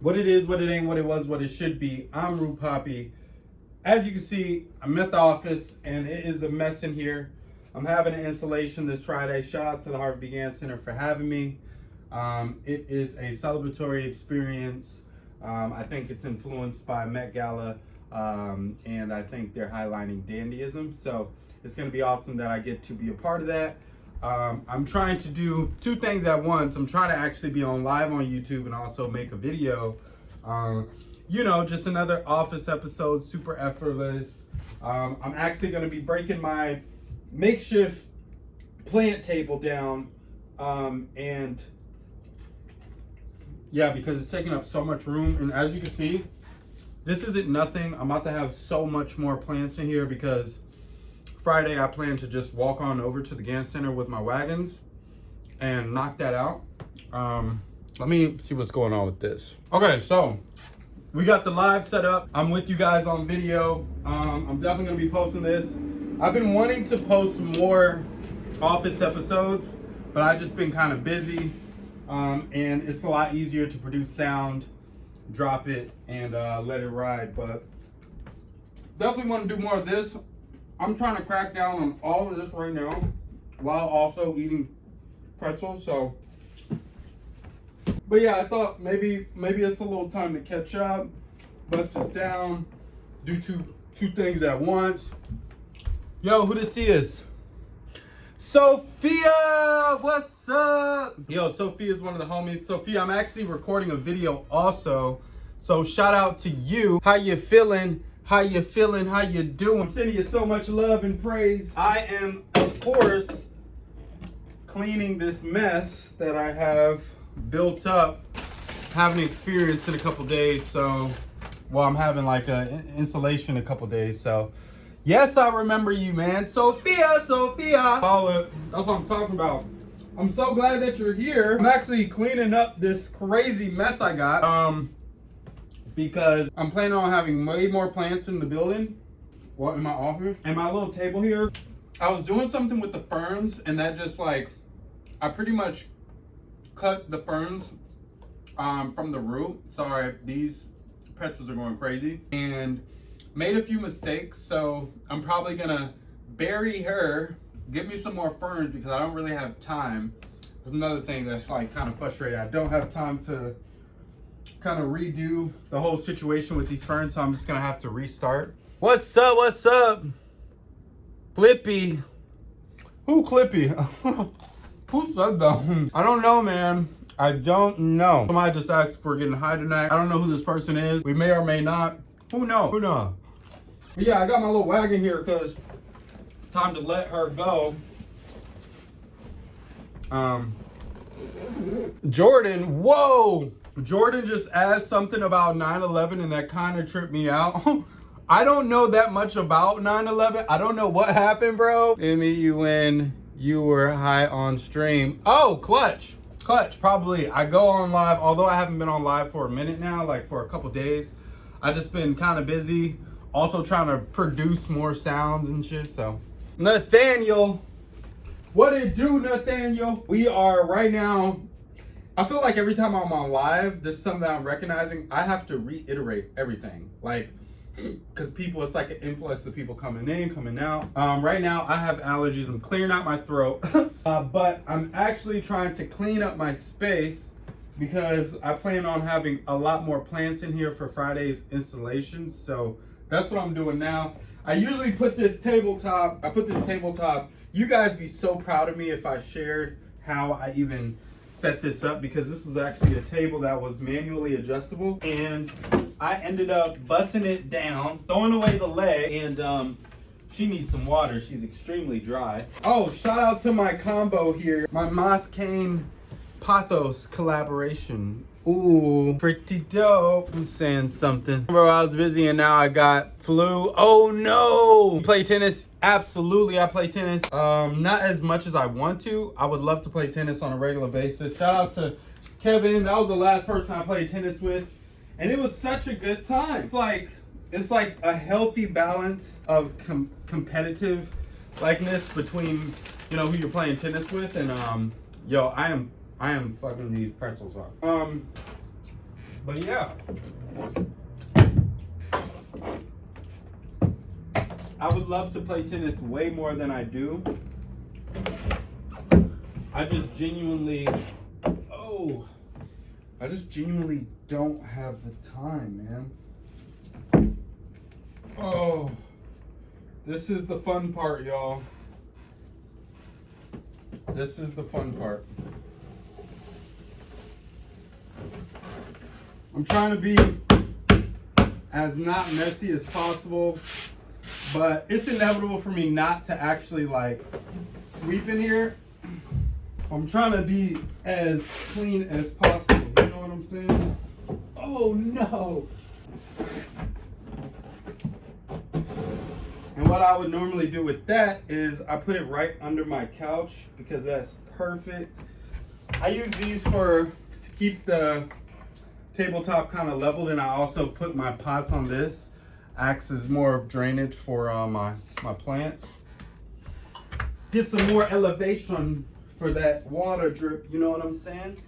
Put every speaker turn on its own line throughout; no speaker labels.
What it is, what it ain't, what it was, what it should be. I'm Rue Poppy. As you can see, I'm at the office and it is a mess in here. I'm having an installation this Friday. Shout out to the Harvard Began Center for having me. It is a celebratory experience. I think it's influenced by Met Gala, and I think they're highlighting dandyism. So it's going to be awesome that I get to be a part of that. I'm trying to do two things at once. I'm trying to actually be on live on YouTube and also make a video. You know, just another office episode, super effortless. I'm actually going to be breaking my makeshift plant table down, and yeah, because it's taking up so much room. And as you can see, this isn't nothing. I'm about to have so much more plants in here because Friday I plan to just walk on over to the GAN Center with my wagons and knock that out. Let me see what's going on with this. Okay, so we got the live set up. I'm with you guys on video. I'm definitely gonna be posting this. I've been wanting to post more office episodes, but I've just been kind of busy. And it's a lot easier to produce sound, drop it, and let it ride. But definitely want to do more of this. I'm trying to crack down on all of this right now while also eating pretzels. So, but yeah, I thought maybe it's a little time to catch up, bust this down, do two things at once. Yo, who this is? Sophia, what's up? Yo, Sophia is one of the homies. Sophia, I'm actually recording a video also, so shout out to you. How you feeling? How you feeling? How you doing? I'm sending you so much love and praise. I am, of course, cleaning this mess that I have built up. Haven't experienced in a couple days, so, well, I'm having like an installation in a couple days, so. Yes, I remember you, man. Sophia. Call it. That's what I'm talking about. I'm so glad that you're here. I'm actually cleaning up this crazy mess I got. Because I'm planning on having way more plants in the building. Well, in my office. And my little table here. I was doing something with the ferns, and that just like, I pretty much cut the ferns from the root. Sorry, these pretzels are going crazy. And made a few mistakes, so I'm probably gonna bury her, give me some more ferns because I don't really have time. That's another thing that's like kind of frustrating. I don't have time to kind of redo the whole situation with these ferns, so I'm just gonna have to restart. What's up? What's up? Clippy. Who Clippy? Who said that? I don't know, man. I don't know. Somebody just asked if we're getting high tonight. I don't know who this person is. We may or may not. Who knows? Who knows? But yeah, I got my little wagon here because it's time to let her go. Jordan, whoa! Jordan just asked something about 9/11 and that kind of tripped me out. I don't know that much about 9/11. I don't know what happened, bro. Emmy, you when you were high on stream. Oh, Clutch, probably. I go on live, although I haven't been on live for a minute now, like for a couple days. I just been kind of busy. Also trying to produce more sounds and shit, so. Nathaniel, what it do, Nathaniel? We are right now, I feel like every time I'm on live, this is something that I'm recognizing, I have to reiterate everything. Like, because people, it's like an influx of people coming in, coming out. Right now, I have allergies. I'm clearing out my throat, but I'm actually trying to clean up my space because I plan on having a lot more plants in here for Friday's installations. So that's what I'm doing now. I usually put this tabletop, you guys be so proud of me if I shared how I even set this up, because this is actually a table that was manually adjustable, and I ended up busting it down, throwing away the leg, and she needs some water. She's extremely dry. Oh, shout out to my combo here, my Moss Cane Pathos collaboration. Ooh, pretty dope. I'm saying something. Bro, I was busy and now I got flu. Oh no! Play tennis? Absolutely, I play tennis. Not as much as I want to. I would love to play tennis on a regular basis. Shout out to Kevin. That was the last person I played tennis with. And it was such a good time. It's like a healthy balance of competitive likeness between, you know, who you're playing tennis with, and yo, I am fucking these pretzels up. But yeah, I would love to play tennis way more than I do. I just genuinely don't have the time, man. Oh, this is the fun part, y'all. This is the fun part. I'm trying to be as not messy as possible, but it's inevitable for me not to actually like sweep in here. I'm trying to be as clean as possible. You know what I'm saying? Oh no. And what I would normally do with that is I put it right under my couch because that's perfect. I use these to keep the tabletop kind of leveled, and I also put my pots on this. Acts as more of drainage for my plants. Get some more elevation for that water drip, you know what I'm saying?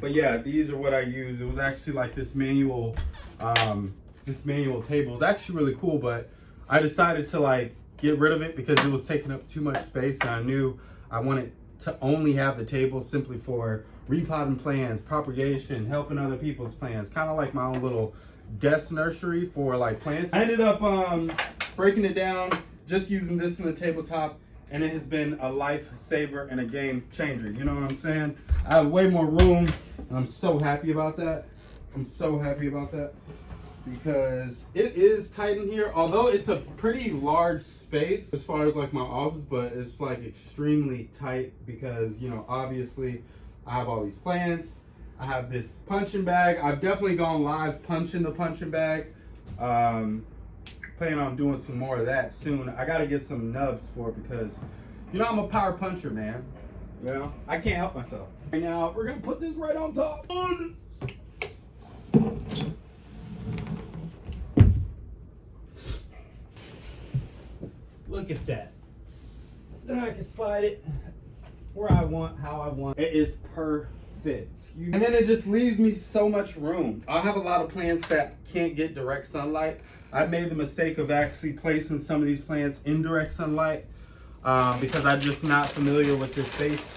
But yeah, these are what I use. It was actually like this manual table. It's actually really cool, but I decided to like get rid of it because it was taking up too much space, and I knew I wanted to only have the table simply for repotting plants, propagation, helping other people's plants, kind of like my own little desk nursery for like plants. I ended up breaking it down, just using this in the tabletop, and it has been a lifesaver and a game changer. You know what I'm saying? I have way more room, and I'm so happy about that. I'm so happy about that because it is tight in here, although it's a pretty large space as far as like my office, but it's like extremely tight because, you know, obviously I have all these plants. I have this punching bag. I've definitely gone live punching the punching bag. Planning on doing some more of that soon. I gotta get some nubs for it because, you know, I'm a power puncher, man. You know, I can't help myself. Right now, we're gonna put this right on top. Look at that. Then I can slide it where I want, how I want. It is perfect. And then it just leaves me so much room. I have a lot of plants that can't get direct sunlight. I made the mistake of actually placing some of these plants in direct sunlight because I'm just not familiar with this space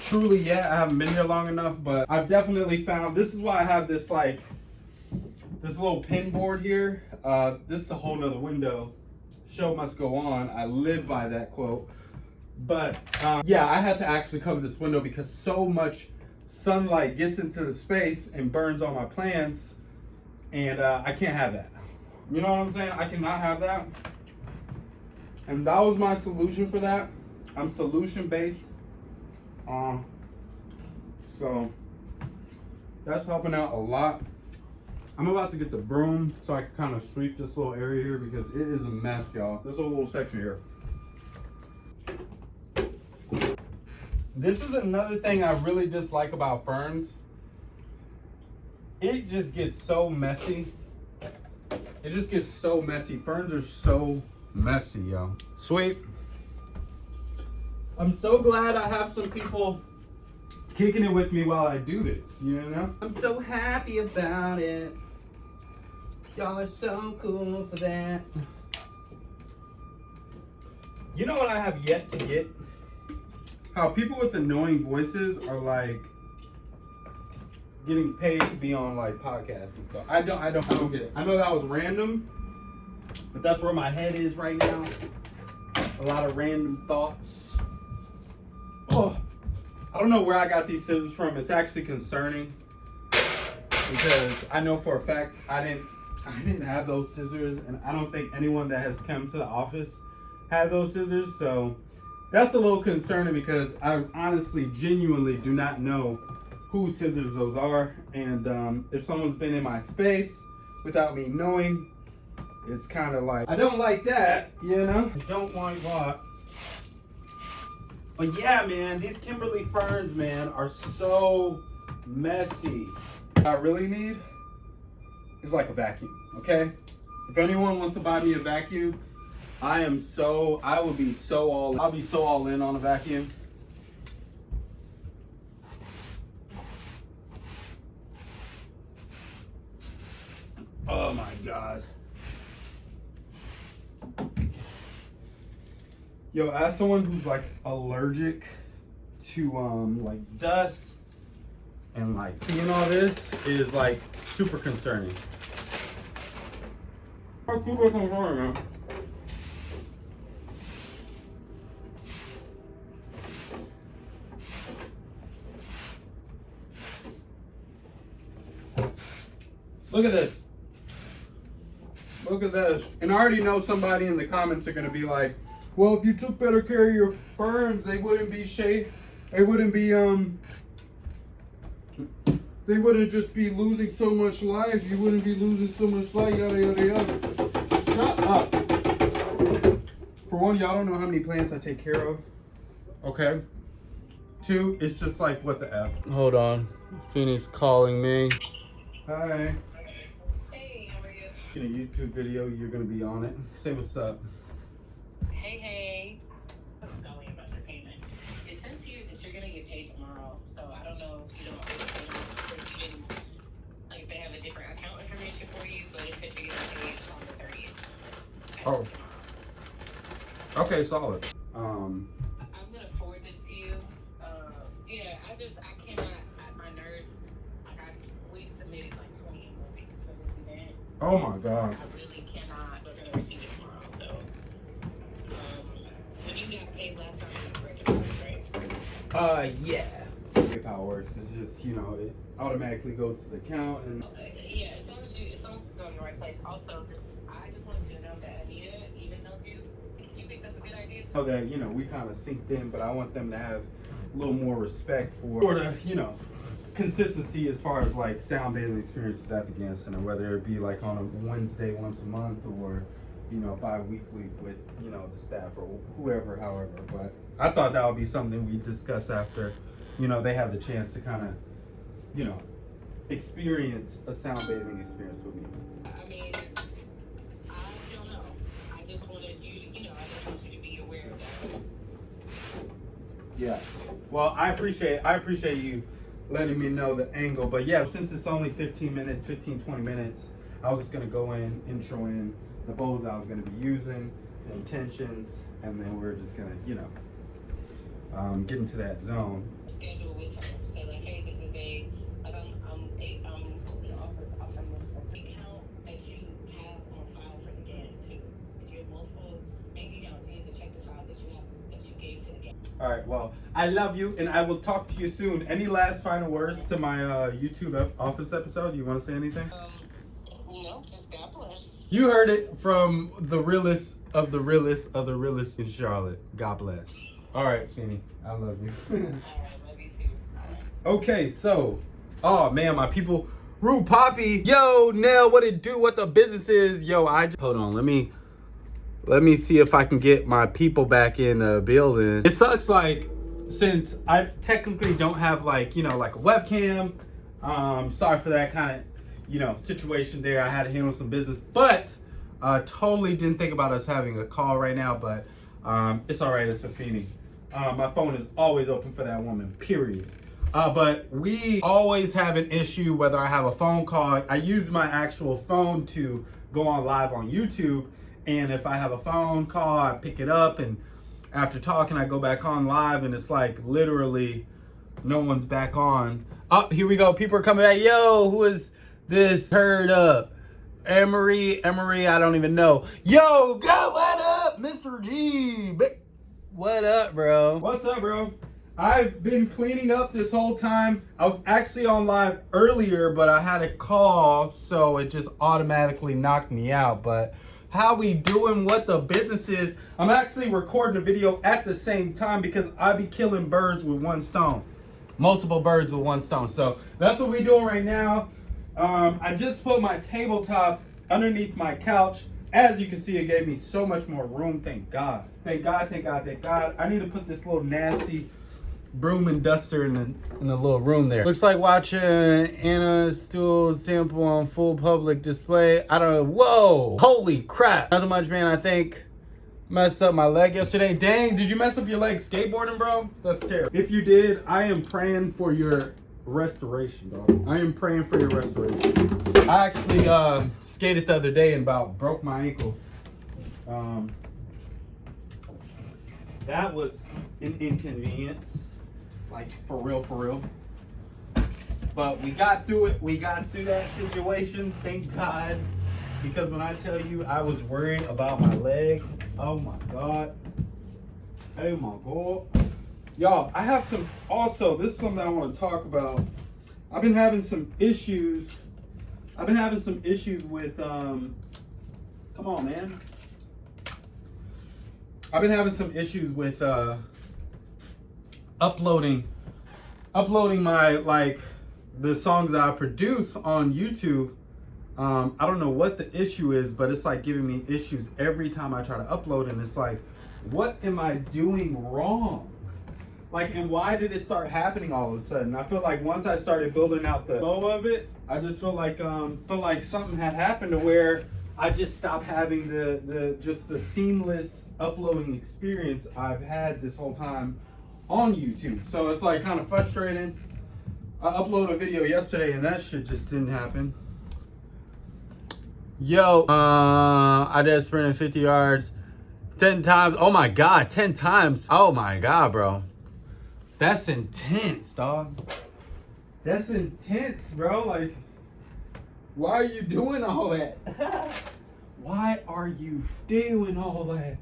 truly yet. I haven't been here long enough, but I've definitely found, this is why I have this like, this little pin board here. This is a whole nother window. Show must go on. I live by that quote. But yeah, I had to actually cover this window because so much sunlight gets into the space and burns on my plants, and I can't have that. You know what I'm saying? I cannot have that. And that was my solution for that. I'm solution based. So that's helping out a lot. I'm about to get the broom so I can kind of sweep this little area here because it is a mess, y'all. This little section here. This is another thing I really dislike about Ferns. It just gets so messy. It just gets so messy. Ferns are so messy, yo. Sweet. I'm so glad I have some people kicking it with me while I do this, you know? I'm so happy about it. Y'all are so cool for that. You know what I have yet to get? How people with annoying voices are like getting paid to be on like podcasts and stuff. I don't get it. I know that was random, but that's where my head is right now. A lot of random thoughts. Oh, I don't know where I got these scissors from. It's actually concerning because I know for a fact I didn't have those scissors, and I don't think anyone that has come to the office had those scissors. So that's a little concerning because I honestly, genuinely do not know whose scissors those are. And if someone's been in my space without me knowing, it's kind of like, I don't like that, you know? I don't like what. But yeah, man, these Kimberly ferns, man, are so messy. What I really need is like a vacuum, okay? If anyone wants to buy me a vacuum, I'll be so all in on a vacuum. Oh my God. Yo, as someone who's like allergic to like dust and like seeing all this is like super concerning. Super concerning, man. Look at this. Look at this. And I already know somebody in the comments are gonna be like, well, if you took better care of your ferns, they wouldn't be they wouldn't be they wouldn't just be losing so much life. You wouldn't be losing so much life, yada yada yada. Shut up. For one, y'all don't know how many plants I take care of. Okay. Two, it's just like what the F. Hold on. Phoenix calling me. Hi.
Hey, how are you?
In a YouTube video, you're gonna be on it. Say what's up.
Hey. I was calling about your payment. It says here that you're gonna get paid tomorrow, so I don't know if you don't if you didn't, like if they have a different account information for you, but it says you're getting paid on the 30th.
Oh. Okay, solid.
I'm gonna forward this to you. Yeah, I cannot, my nerves, we submitted like 20 invoices for this event.
Oh my God.
I really cannot, we're gonna receive it tomorrow, so. When you got paid last time, you recognized, right?
Yeah. How it works is just, you know, it automatically goes to the account and.
Yeah, as long as it's going to the right place. Also, I just wanted you to know that Anita even knows you. You think that's a good idea?
So that, you know, we kind of synced in, but I want them to have a little more respect for the, you know, consistency as far as like sound bathing experiences at the Gans Center, whether it be like on a Wednesday once a month or, you know, bi-weekly with, you know, the staff or whoever, however. But I thought that would be something we discuss after, you know, they have the chance to kind of, you know, experience a sound bathing experience with me.
I mean, I don't know. I just wanted you to, you know, I just want you to be aware of that.
Yeah. Well, I appreciate you letting me know the angle. But yeah, since it's only 15 minutes, 20 minutes, I was just going to go in, intro in the bows I was going to be using, the intentions, and then we're just going to, you know, get into that zone.
Schedule with her. Say like, hey, this is I'm offering this for the account that you have on file for the GAN too. If you have multiple bank accounts, you need to check the file that you gave to the GAN.
All right, well, I love you, and I will talk to you soon. Any last final words to my YouTube office episode? Do you want to say anything?
No, just God bless.
You heard it from the realest of the realest of the realest in Charlotte. God bless. All right, Finny, I love you.
All right, love you too. All right.
Okay, so, oh man, my people, Rue Poppy, yo, Nell, what it do? What the business is? Yo, hold on, let me see if I can get my people back in the building. It sucks, like, since I technically don't have like, you know, like a webcam. Sorry for that kind of, you know, situation there. I had to handle some business, but totally didn't think about us having a call right now. But it's all right. It's a Feeny. My phone is always open for that woman. Period. But we always have an issue whether I have a phone call. I use my actual phone to go on live on YouTube. And if I have a phone call, I pick it up, and after talking, I go back on live, and it's like literally no one's back on. Oh, here we go. People are coming back. Yo, who is this? Heard up. Emery, I don't even know. Yo, go, what up, Mr. G? What up, bro? What's up, bro? I've been cleaning up this whole time. I was actually on live earlier, but I had a call, so it just automatically knocked me out. But how we doing? What the business is? I'm actually recording a video at the same time because I be killing birds with one stone. Multiple birds with one stone. So that's what we doing right now. I just put my tabletop underneath my couch. As you can see, it gave me so much more room. Thank God. Thank God, thank God, thank God. I need to put this little nasty broom and duster in the little room there. Looks like watching Anna's stool sample on full public display. I don't know. Whoa! Holy crap! Nothing much, man. I think messed up my leg yesterday. Dang, did you mess up your leg skateboarding, bro? That's terrible. If you did, I am praying for your restoration, bro. I am praying for your restoration. I actually skated the other day and about broke my ankle. That was an inconvenience, like for real. But we got through it. We got through that situation, thank God. Because when I tell you I was worried about my leg, oh my God. Oh my God. Y'all, I have some, also, this is something I want to talk about. I've been having some issues. With, come on, man. I've been having some issues with uploading my, like, the songs that I produce on YouTube. I don't know what the issue is, but it's like giving me issues every time I try to upload, and it's like, what am I doing wrong? Like, and why did it start happening all of a sudden? I feel like once I started building out the flow of it, I just feel like something had happened to where I just stopped having the seamless uploading experience I've had this whole time on YouTube. So it's like kind of frustrating. I uploaded a video yesterday and that shit just didn't happen. Yo, I just sprinted 50 yards 10 times. Oh my God, 10 times. Oh my God, bro. That's intense, dog. That's intense, bro. Like, why are you doing all that? Why are you doing all that?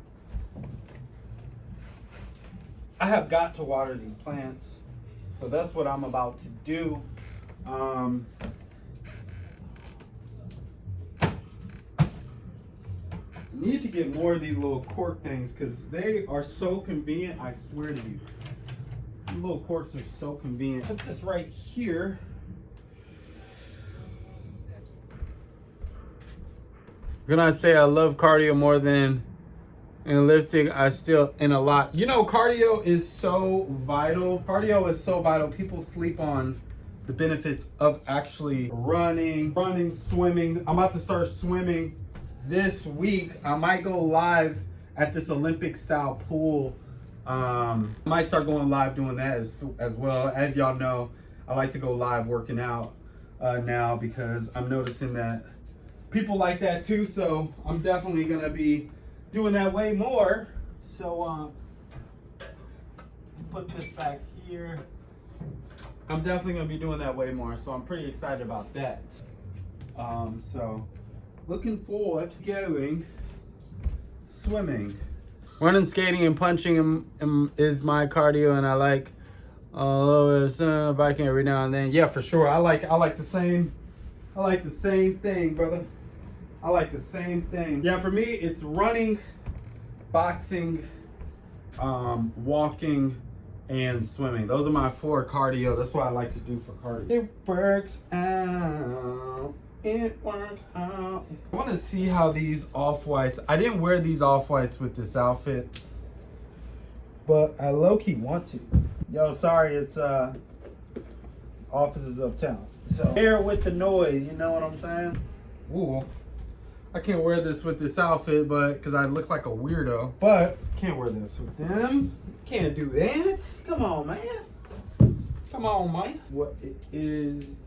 I have got to water these plants. So that's what I'm about to do. Need to get more of these little cork things because they are so convenient. I swear to you, these little corks are so convenient. Put this right here. Gonna say I love cardio more than in lifting. I still in a lot. You know, cardio is so vital. Cardio is so vital. People sleep on the benefits of actually running, swimming. I'm about to start swimming this week. I might go live at this Olympic style pool. I might start going live doing that as well. As y'all know, I like to go live working out now because I'm noticing that people like that too. So I'm definitely gonna be doing that way more. So put this back here. I'm definitely gonna be doing that way more. So I'm pretty excited about that. So looking forward to going swimming. Running, skating, and punching is my cardio, and I like biking every now and then. Yeah, for sure. I like the same thing, brother. I like the same thing. Yeah, for me, it's running, boxing, walking, and swimming. Those are my 4 cardio. That's what I like to do for cardio. It works out. It works out. I want to see how these off-whites. I didn't wear these off-whites with this outfit, but I low-key want to. Yo, sorry, it's offices uptown. So bear with the noise, you know what I'm saying? Ooh, I can't wear this with this outfit, but because I look like a weirdo. But can't wear this with them. Can't do that. Come on, man. Come on, man. What it is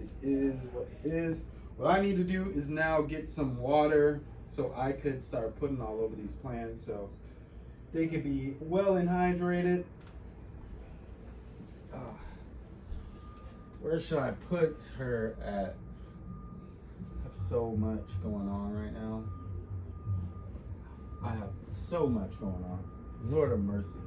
what it is. What I need to do is now get some water so I could start putting all over these plants so they can be well and hydrated. Where should I put her at? I have so much going on right now. I have so much going on. Lord of mercy.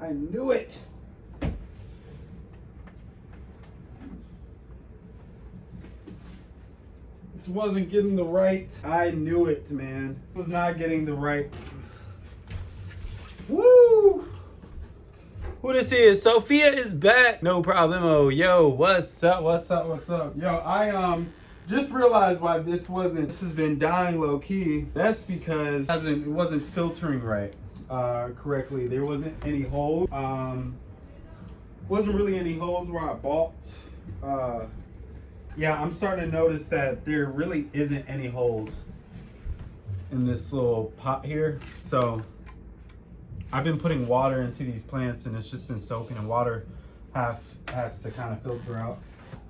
I knew it. This wasn't getting the right. I knew it, man. It was not getting the right. Woo! Who this is? Sophia is back. No problemo. Yo, what's up? What's up? What's up? Yo, I just realized why this has been dying low key. That's because it wasn't filtering right correctly. There wasn't any holes. Wasn't really any holes where I bought. Yeah, I'm starting to notice that there really isn't any holes in this little pot here. So I've been putting water into these plants and it's just been soaking, and water has to kind of filter out.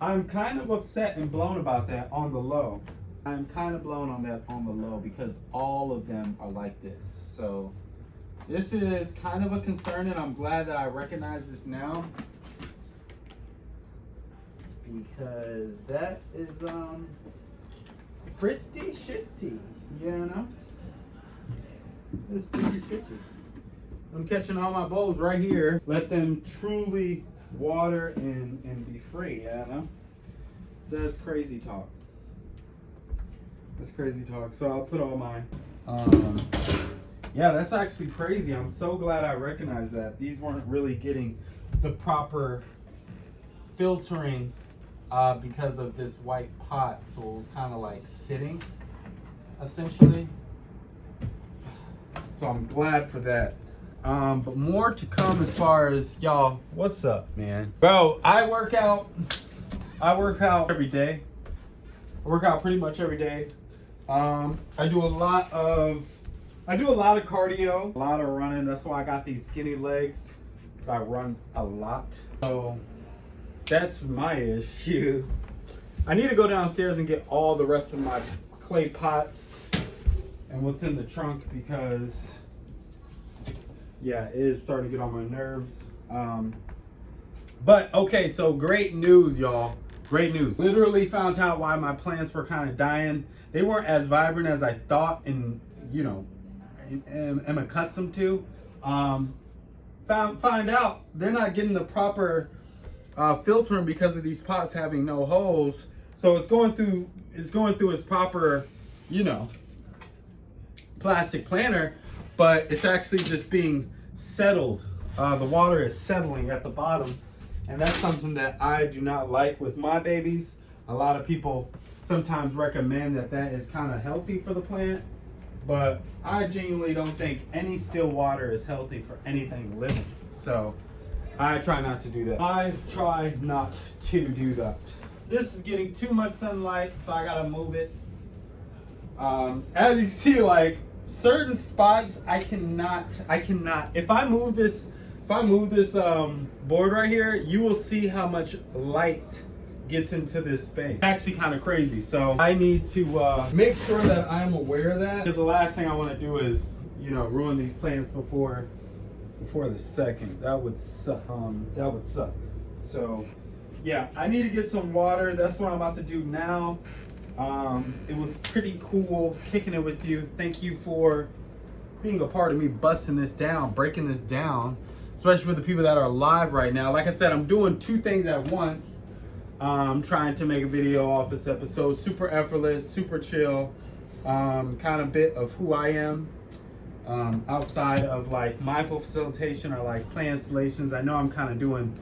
I'm kind of upset and blown about that on the low. I'm kind of blown on that on the low because all of them are like this. So this is kind of a concern, and I'm glad that I recognize this now, because that is pretty shitty, you know? It's pretty shitty. I'm catching all my bowls right here. Let them truly water and be free, you know? So that's crazy talk. That's crazy talk. So I'll put all my, yeah, that's actually crazy. I'm so glad I recognized that. These weren't really getting the proper filtering because of this white pot. So it was kind of like sitting, essentially. So I'm glad for that. But more to come as far as y'all. What's up, man? Bro, I work out every day. I work out pretty much every day. I do a lot of cardio, a lot of running. That's why I got these skinny legs, because I run a lot. So that's my issue. I need to go downstairs and get all the rest of my clay pots and what's in the trunk, because yeah, it is starting to get on my nerves. But okay, so great news, y'all. Great news. Literally found out why my plants were kind of dying. They weren't as vibrant as I thought, and you know, am accustomed to. Find out they're not getting the proper filtering because of these pots having no holes. So it's going through its proper, you know, plastic planter, but it's actually just being settled. The water is settling at the bottom, and that's something that I do not like with my babies. A lot of people sometimes recommend that is kind of healthy for the plant, but I genuinely don't think any still water is healthy for anything living. So I try not to do that. This is getting too much sunlight, so I gotta move it. As you see, like certain spots I cannot. If I move this board right here, you will see how much light gets into this space. It's actually kind of crazy. So I need to make sure that I'm aware of that, because the last thing I want to do is, you know, ruin these plants before the second. That would suck. That would suck. So yeah, I need to get some water. That's what I'm about to do now. It was pretty cool kicking it with you. Thank you for being a part of me busting this down, breaking this down, especially for the people that are live right now. Like I said, I'm doing two things at once. I'm trying to make a video off this episode, super effortless, super chill, kind of bit of who I am, outside of like mindful facilitation or like play installations. I know I'm kind of doing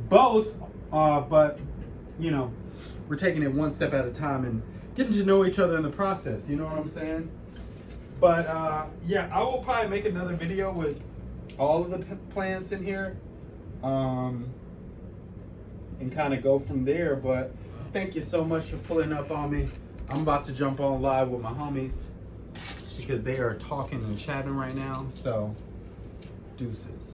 both, but you know, we're taking it one step at a time and getting to know each other in the process. You know what I'm saying? But yeah, I will probably make another video with all of the plants in here, and kind of go from there. But thank you so much for pulling up on me. I'm about to jump on live with my homies because they are talking and chatting right now. So deuces.